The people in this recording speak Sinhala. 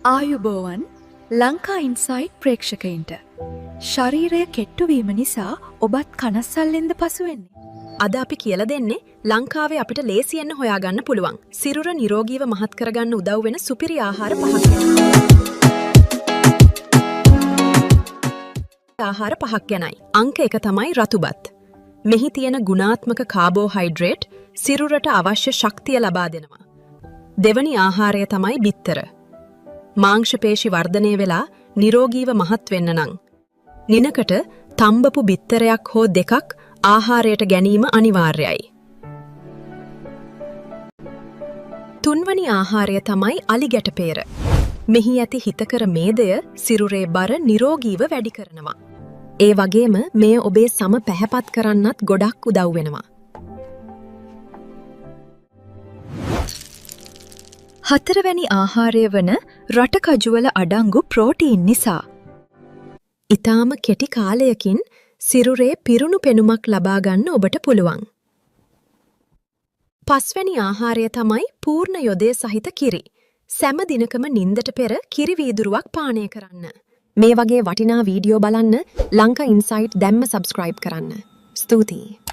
ආයුබෝවන් ලංකා ඉන්සයිට් ප්‍රේක්ෂකයින්ට ශරීරය කෙට්ටුවීම නිසා ඔබත් කනස්සල්ලෙන්ද පසුවෙන්නේ. අද අපි කියලා දෙන්නේ ලංකාවේ අපිට ලේසියෙන් හොයාගන්න පුළුවන් සිරුර නිරෝගීව මහත් කරගන්න උදව් වෙන සුපිරි ආහාර පහක් ආහාර පහක් ගැනයි. අංක 1 තමයි රතුබත්. මෙහි තියෙන ගුණාත්මක කාබෝහයිඩ්‍රේට් සිරුරට අවශ්‍ය ශක්තිය ලබා දෙනවා. දෙවනි ආහාරය තමයි බිත්තර. මාංශපේශි වර්ධනය වෙලා නිරෝගීව මහත් වෙන්න නම් නිනකට තම්බපු බිත්තරයක් හෝ දෙකක් ආහාරයට ගැනීම අනිවාර්යයි. තුන්වනි ආහාරය තමයි අලිගැටපේර. මෙහි ඇති හිතකර මේදය සිරුරේ බර නිරෝගීව වැඩි කරනවා. ඒ වගේම මෙය ඔබේ සම පැහැපත් කරන්නත් ගොඩක් උදව් වෙනවා. හතරවැනි ආහාරය වන රටකජුවල අඩංගු ප්‍රෝටීන් නිසා. ඊටාම කෙටි කාලයකින් සිරුරේ පිරුණු පෙනුමක් ලබා ගන්න ඔබට පුළුවන්. පස්වැනි ආහාරය තමයි පූර්ණ යොදේ සහිත කිරි. සෑම දිනකම නින්දට පෙර කිරි වීදුරුවක් පානය කරන්න. මේ වගේ වටිනා වීඩියෝ බලන්න ලංකා ඉන්සයිට් දැම්ම සබ්ස්ක්‍රයිබ් කරන්න. ස්තුතියි.